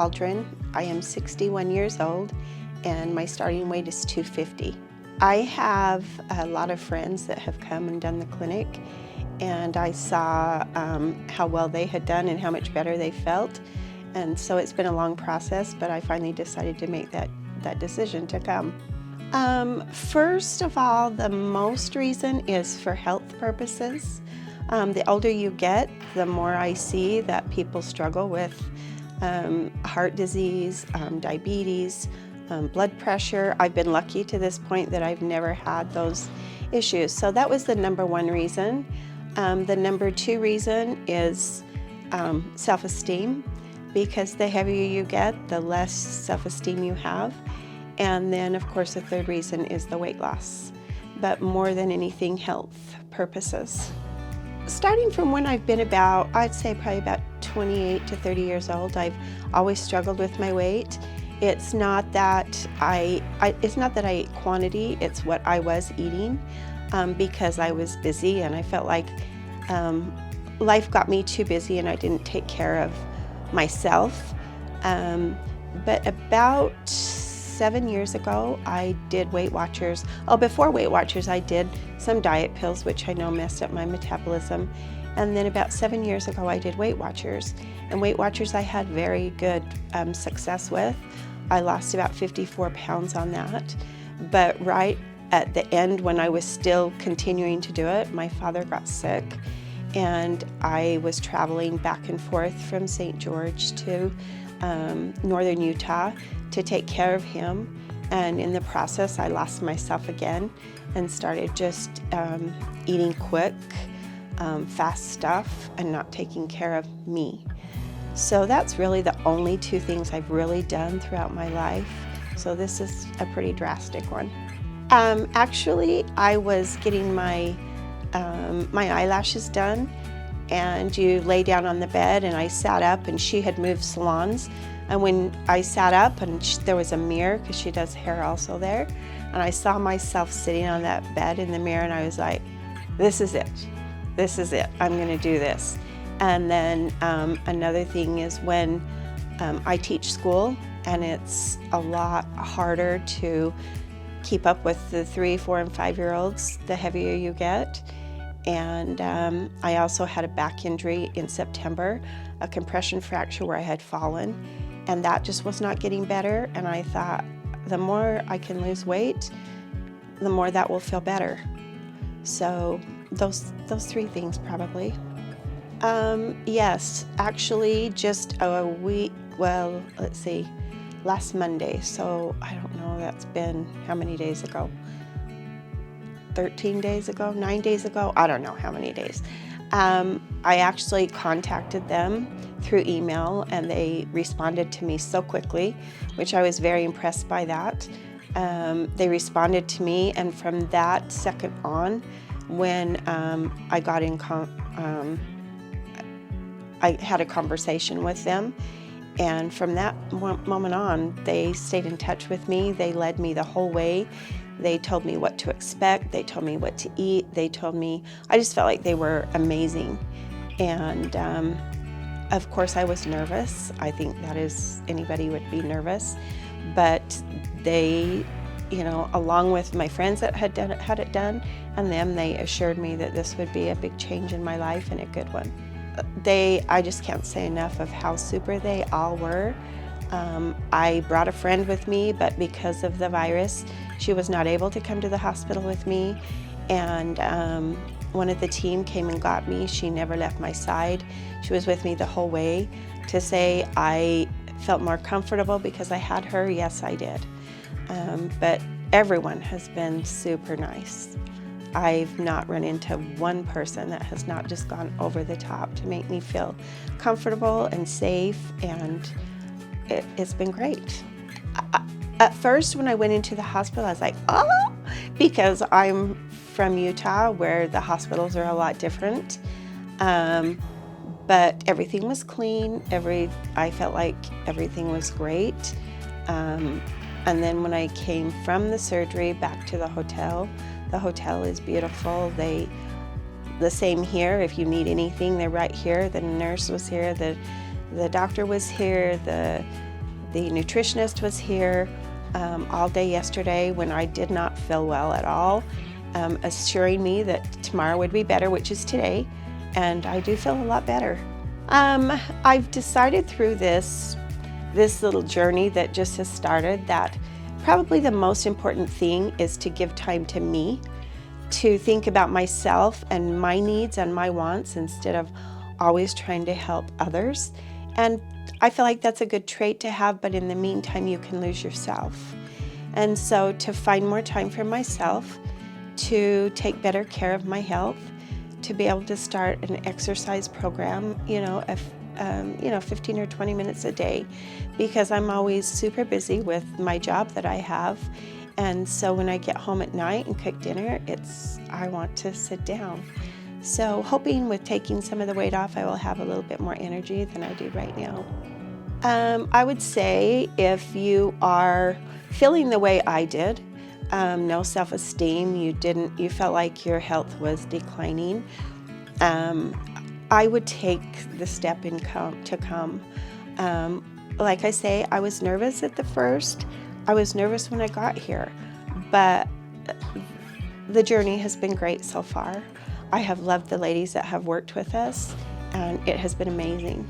Waldron. I am 61 years old and my starting weight is 250. I have a lot of friends that have come and done the clinic, and I saw how well they had done and how much better they felt. And so it's been a long process, but I finally decided to make that decision to come. First of all, the most reason is for health purposes. The older you get, the more I see that people struggle with heart disease, diabetes, blood pressure. I've been lucky to this point that I've never had those issues. So that was the number one reason. The number two reason is self-esteem, because the heavier you get, the less self-esteem you have. And then, of course, the third reason is the weight loss, but more than anything, health purposes. Starting from when I've been I'd say probably about 28 to 30 years old, I've always struggled with my weight. It's not that I ate quantity, it's what I was eating, because I was busy and I felt like life got me too busy and I didn't take care of myself. But about 7 years ago, I did Weight Watchers. Before Weight Watchers, I did some diet pills, which I know messed up my metabolism. And then about 7 years ago, I did Weight Watchers. And Weight Watchers I had very good success with. I lost about 54 pounds on that. But right at the end, when I was still continuing to do it, my father got sick. And I was traveling back and forth from St. George to northern Utah to take care of him. And in the process, I lost myself again and started just eating quick, fast stuff and not taking care of me. So that's really the only two things I've really done throughout my life. So this is a pretty drastic one. Actually, I was getting my eyelashes done, and you lay down on the bed, and I sat up, and she had moved salons. And when I sat up, and there was a mirror, because she does hair also there, and I saw myself sitting on that bed in the mirror, and I was like, this is it. This is it. I'm going to do this. And then another thing is when I teach school, and it's a lot harder to keep up with the 3, 4, and 5-year-olds the heavier you get. And I also had a back injury in September, a compression fracture where I had fallen, and that just was not getting better. And I thought, the more I can lose weight, the more that will feel better. So those three things probably. Yes, actually just a week, well, let's see, last Monday. So I don't know, that's been how many days ago? 13 days ago, 9 days ago, I don't know how many days. I actually contacted them through email and they responded to me so quickly, which I was very impressed by that. They responded to me, and from that second on, when I got in, I had a conversation with them, and from that moment on, they stayed in touch with me. They led me the whole way. They told me what to expect. They told me what to eat. They told me, I just felt like they were amazing. And of course I was nervous. I think that is, anybody would be nervous. But they, you know, along with my friends that had it done, and them, they assured me that this would be a big change in my life and a good one. I just can't say enough of how super they all were. I brought a friend with me, but because of the virus, she was not able to come to the hospital with me. And one of the team came and got me. She never left my side. She was with me the whole way. To say I felt more comfortable because I had her, yes, I did. But everyone has been super nice. I've not run into one person that has not just gone over the top to make me feel comfortable and safe, and it's been great. At first, when I went into the hospital, I was like, oh, because I'm from Utah where the hospitals are a lot different. But everything was clean. I felt like everything was great. And then when I came from the surgery back to the hotel is beautiful. The same here. If you need anything, they're right here. The nurse was here. The doctor was here. The nutritionist was here all day yesterday when I did not feel well at all, assuring me that tomorrow would be better, which is today, and I do feel a lot better. I've decided through this little journey that just has started that probably the most important thing is to give time to me, to think about myself and my needs and my wants instead of always trying to help others. And I feel like that's a good trait to have, but in the meantime, you can lose yourself. And so to find more time for myself, to take better care of my health, to be able to start an exercise program, 15 or 20 minutes a day, because I'm always super busy with my job that I have. And so when I get home at night and cook dinner, I want to sit down. So hoping with taking some of the weight off, I will have a little bit more energy than I do right now. I would say if you are feeling the way I did, no self-esteem, you felt like your health was declining, I would take the step to come. Like I say, I was nervous at the first. I was nervous when I got here, but the journey has been great so far. I have loved the ladies that have worked with us, and it has been amazing.